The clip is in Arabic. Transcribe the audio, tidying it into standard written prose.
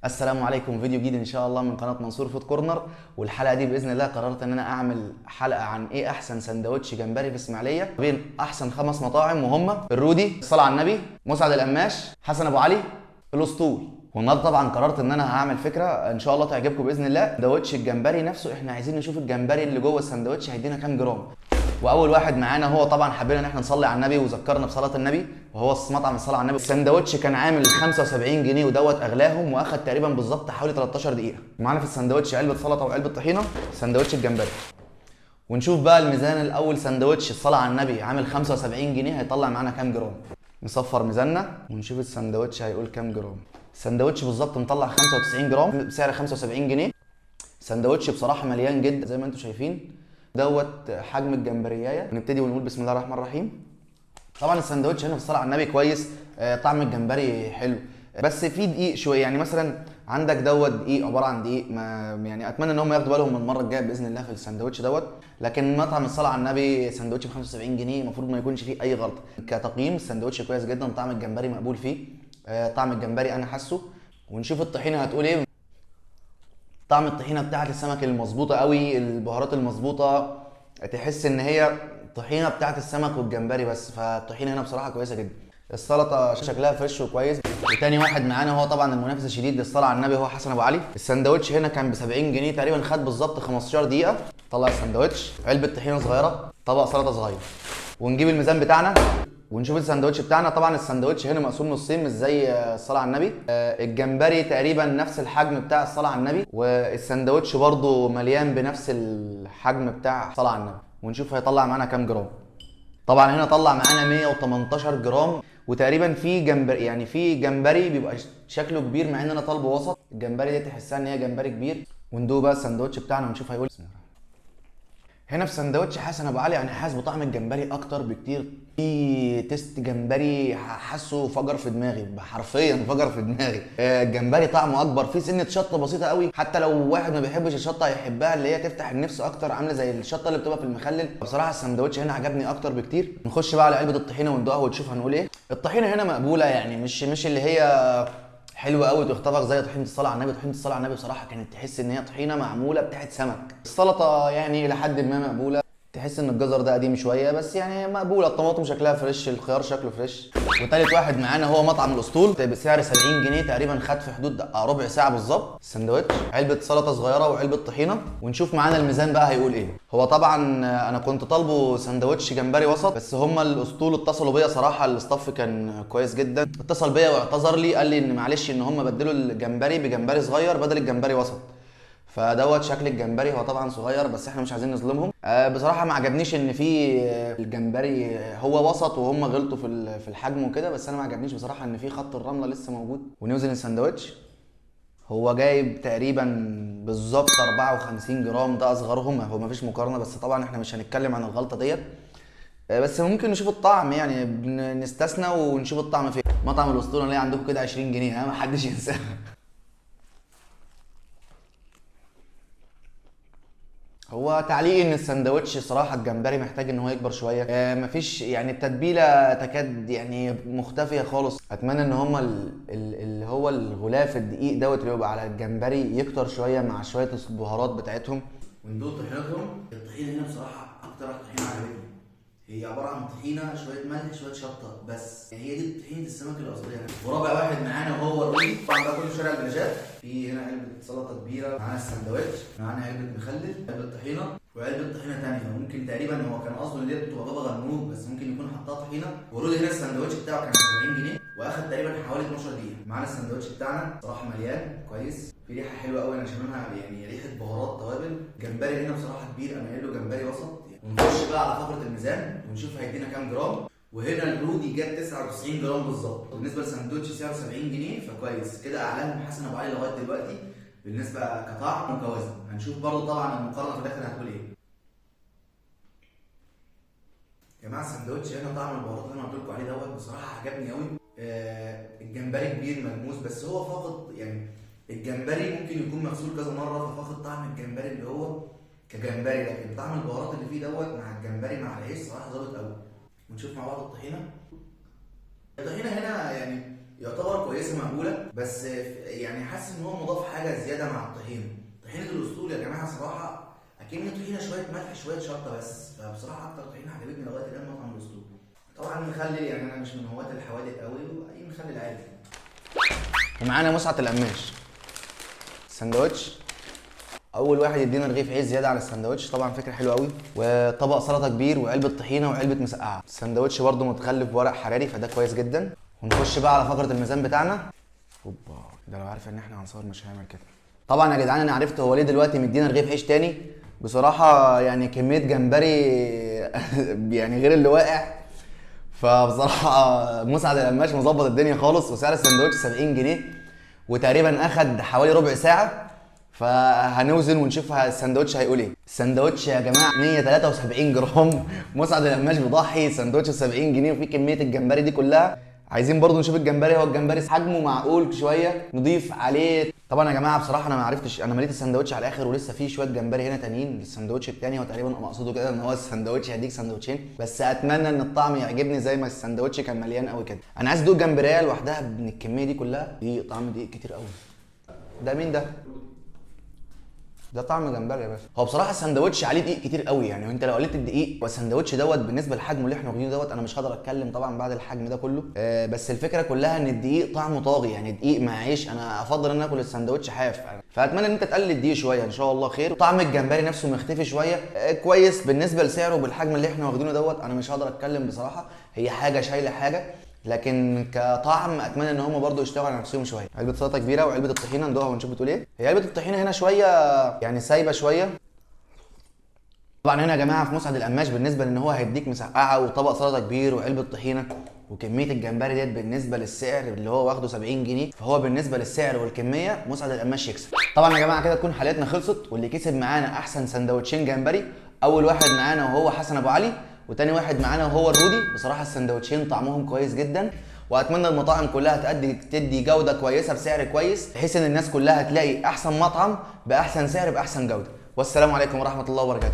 السلام عليكم، فيديو جديد ان شاء الله من قناه منصور فود كورنر. والحلقه دي باذن الله قررت ان انا اعمل حلقه عن ايه احسن سندوتش جمبري في اسماعيليه بين احسن 5 مطاعم، وهم الرودي، الصلاه على النبي، مسعد القماش، حسن ابو علي، الاسطول. والنهارده طبعا قررت ان انا هعمل فكره ان شاء الله تعجبكم باذن الله. سندوتش الجمبري نفسه احنا عايزين نشوف الجمبري اللي جوه السندوتش هيدينا كام جرام. واول واحد معانا هو طبعا حبينا ان احنا نصلي على النبي وذكرنا بصلاه النبي، وهو مطعم الصلاه على النبي. السندوتش كان عامل 75 جنيه ودوت اغلاهم، واخد تقريبا بالظبط حوالي 13 دقيقه. معانا في السندوتش علبه سلطه وعلبه طحينه، سندوتش الجمبري. ونشوف بقى الميزان الاول. سندوتش الصلاه على النبي عامل 75 جنيه، هيطلع معانا كام جرام. نصفر ميزاننا ونشوف السندوتش هيقول كام جرام. السندوتش بالظبط مطلع 95 جرام بسعر 75 جنيه. سندوتش بصراحه مليان جدا زي ما انتم شايفين. دوت حجم الجمبريايه. نبتدي ونقول بسم الله الرحمن الرحيم. طبعا السندوتش هنا في الصلاه على النبي كويس، طعم الجمبري حلو، بس في دقيق شويه. يعني مثلا عندك دوت دقيق، عباره عن دقيق، ما يعني اتمنى ان هم ياخدوا بالهم من المره الجايه باذن الله في السندوتش دوت. لكن مطعم الصلاه على النبي سندوتش ب 75 جنيه المفروض ما يكونش فيه اي غلطه. كتقييم السندوتش كويس جدا، طعم الجمبري مقبول فيه، طعم الجمبري انا حاسه. ونشوف الطحينه هتقول ايه. طعم الطحينه بتاعت السمك المظبوطه قوي، البهارات المظبوطه، تحس ان هي طحينه بتاعت السمك والجمبري بس. فالطحينه هنا بصراحه كويسه جدا. السلطه شكلها فريش وكويس. وتاني واحد معانا هو طبعا المنافس الشديد للصلاه على النبي، هو حسن ابو علي. السندوتش هنا كان ب 70 جنيه تقريبا، خد بالظبط 15 دقيقه. طلع السندوتش، علبه طحينه صغيره، طبق سلطه صغير. ونجيب الميزان بتاعنا ونشوف السندوتش بتاعنا. طبعا السندوتش هنا مقسوم نصين مش زي الصلاه على النبي. الجمبري تقريبا نفس الحجم بتاع الصلاه على النبي، والسندوتش برضو مليان بنفس الحجم بتاع الصلاه على النبي. ونشوف هيطلع معانا كام جرام. طبعا هنا طلع معانا 118 جرام. وتقريبا في جمبري، يعني في جمبري بيبقى شكله كبير مع ان انا طالبه وسط. الجمبري دي تحسها ان هي جمبري كبير. وندوق بقى السندوتش بتاعنا ونشوف هيقول بسم الله. هنا في سندوتش حسن ابو علي انا حاسس بطعم الجمبري اكتر بكتير. في تيست جمبري حاسه فجر في دماغي، حرفيا فجر في دماغي. الجمبري طعمه اكبر، في سنه شطه بسيطه قوي، حتى لو واحد ما بيحبش الشطه هيحبها، اللي هي تفتح النفس اكتر، عامله زي الشطه اللي بتبقى في المخلل. بصراحه السندوتش هنا عجبني اكتر بكتير. نخش بقى على علبه الطحينه وندوقها ونشوف هنقول ايه. الطحينه هنا مقبوله، يعني مش اللي هي حلوه قوي تختبر زي طحينه الصلاه على النبي. طحينه الصلاه على النبي بصراحه كانت تحس ان هي طحينه معموله بتاعت سمك. السلطه يعني الى حد ما مقبوله، تحس ان الجزر ده قديم شويه بس يعني مقبوله. الطماطم شكلها فريش، الخيار شكله فريش. وتالت واحد معانا هو مطعم الاسطول بسعر 70 جنيه تقريبا، خد في حدود ربع ساعه بالظبط. السندوتش علبه سلطه صغيره وعلبه طحينه. ونشوف معانا الميزان بقى هيقول ايه. هو طبعا انا كنت طالبه سندوتش جمبري وسط، بس هم الاسطول اتصلوا بيا صراحه، الاستاف كان كويس جدا، اتصل بيا واعتذر لي، قال لي ان معلش ان هم بدلوا الجمبري بجمبري صغير بدل الجمبري وسط. فدوت شكل الجمبري، هو طبعا صغير بس احنا مش عايزين نظلمهم. بصراحه ما عجبنيش ان في الجمبري هو وسط وهم غلطوا في الحجم وكده. بس انا ما عجبنيش بصراحه ان في خط الرمله لسه موجود. ونوزن الساندوتش، هو جايب تقريبا بالظبط 54 جرام، ده اصغرهم. هو ما فيش مقارنه، بس طبعا احنا مش هنتكلم عن الغلطه ديت. بس ممكن نشوف الطعم، يعني نستثنى ونشوف الطعم فين. مطعم الاسطوره اللي عندكم كده 20 جنيه، ها ما حدش ينساها. هو تعليقي ان السندوتش صراحه الجمبري محتاج ان هو يكبر شويه. مفيش يعني التتبيله تكاد يعني مختفيه خالص. اتمنى ان هما اللي هو الغلاف الدقيق دوت اللي بيبقى على الجمبري يكتر شويه مع شويه البهارات بتاعتهم. وندوق طحينتهم. الطحينه هنا بصراحه اكتر طحينه عجبتني. هي عباره عن طحينه شويه ملح شويه شطه بس، يعني هي دي طحينه السمك الاصليه. ورابع واحد معانا هو الرولي. طبعا ده كله شارع البلاجات. في هنا علبه سلطه كبيره، معانا السندوتش، معانا علبه مخلل، علبه طحينه، وعلبه طحينه ثانيه. وممكن تقريبا هو كان قصده ان دي بتبقى بابا غنوج، بس ممكن يكون حطها طحينه. ورودي هنا السندوتش بتاعه كان 70 جنيه واخد تقريبا حوالي 12 دقيقه. معانا السندوتش بتاعنا صراحه مليان كويس، في ريحه حلوه قوي انا شاممها، يعني ريحه بهارات توابل. جمبري هنا بصراحه كبير، انا قايل له جمبري وسط. ونخش بقى على فقره الميزان ونشوف هيدينا كام جرام. وهنا الرودي جاب 99 جرام بالظبط. بالنسبه لساندوتش سعره 70 جنيه فكويس كده، اعلاهم حسن ابو علي لغايه دلوقتي بالنسبه كطعم وكوزن. هنشوف برضه طبعا المقارنه في الاخر هتقول ايه. يا جماعه الساندوتش هنا طعم البهارات اللي انا قلت لكم عليه دوت بصراحه عجبني قوي. الجمبري كبير ملموس، بس هو فاقد يعني الجمبري ممكن يكون مغسول كذا مره ففاقد طعم الجمبري اللي هو كجمبري. لكن طعم البهارات اللي فيه دوت مع الجمبري مع العيش صراحه ظابط قوي. ونشوف مع بعض الطحينه. الطحينه هنا يعني يعتبر كويسه مقبوله، بس يعني حاسس ان هو مضاف حاجه زياده مع الطحينه. طحينه الاسطول يا جماعه صراحه اكن طحينه شويه ملح شويه شطه بس، فبصراحه اكتر طحينه عجبتني لغايه الان مطعم الاسطول. طبعا مخلل، يعني انا مش من هواة الحوادق قوي، واي مخلل عادي. ومعانا مسعد القماش سندوتش. اول واحد يدينا رغيف عيش زياده على السندوتش، طبعا فكره حلوه قوي، وطبق سلطه كبير وعلبه طحينه وعلبه مسقعه. السندوتش برده متخلف بورق حراري فده كويس جدا. ونخش بقى على فقره الميزان بتاعنا. اوبا، ده لو عارف ان احنا هنصور مش هيعمل كده. طبعا يا جدعان انا عرفت هو ليه دلوقتي مدينا رغيف عيش تاني. بصراحه يعني كميه جمبري يعني غير اللي واقع. فبصراحه مسعد القماش مظبط الدنيا خالص، وسعر السندوتش 70 جنيه وتقريبا اخد حوالي ربع ساعه. فهنوزن ونشوف السندوتش هيقول ايه. السندوتش يا جماعه 173 جرام. مسعد القماش بيضحي سندوتش 70 جنيه وفي كميه الجمبري دي كلها. عايزين برضو نشوف الجمبري. هو الجمبري حجمه معقول شويه، نضيف عليه. طبعا يا جماعه بصراحه انا ما عرفتش، انا مليت السندوتش على الاخر ولسه في شويه جمبري هنا تانيين للسندوتش التاني. هو تقريبا مقصوده كده ان هو السندوتش هيديك سندوتشين، بس اتمنى ان الطعم يعجبني زي ما السندوتش كان مليان قوي كده. انا عايز ادوق جمبريه لوحدها من الكميه دي كلها. دي طعم دقيق كتير قوي. ده مين ده؟ ده طعم جمبري يا باشا. هو بصراحه السندوتش عليه دقيق كتير قوي، يعني انت لو قلت الدقيق والسندوتش دوت بالنسبه للحجم اللي احنا واخدينه دوت، انا مش هقدر اتكلم طبعا بعد الحجم ده كله. بس الفكره كلها ان الدقيق طعمه طاغي، يعني دقيق مع عيش. انا افضل ان اكل السندوتش حاف، فاتمنى ان انت تقلل الدقيق شويه ان شاء الله خير. طعم الجمبري نفسه مختفي شويه. كويس بالنسبه لسعره بالحجم اللي احنا واخدينه دوت. انا مش هقدر اتكلم بصراحه، هي حاجه شايله حاجه، لكن كطعم اتمنى ان هم برضو يشتغلوا على نفسهم شويه. علبه سلطه كبيره وعلبه الطحينه ندوقها ونشوف بتقول ايه. هي علبه الطحينه هنا شويه يعني سايبه شويه. طبعا هنا يا جماعه في مسعد القماش بالنسبه لان هو هيديك مسقعه وطبق سلطه كبير وعلبه طحينه وكميه الجمبري ديت بالنسبه للسعر اللي هو واخده 70 جنيه، فهو بالنسبه للسعر والكميه مسعد القماش يكسب. طبعا يا جماعه كده تكون حلقتنا خلصت، واللي كسب معانا احسن سندوتشين جمبري. اول واحد معانا وهو حسن ابو علي، وتاني واحد معانا وهو الرودي. بصراحه السندوتشين طعمهم كويس جدا، واتمنى المطاعم كلها تدي جوده كويسه بسعر كويس، بحيث ان الناس كلها تلاقي احسن مطعم باحسن سعر باحسن جوده. والسلام عليكم ورحمه الله وبركاته.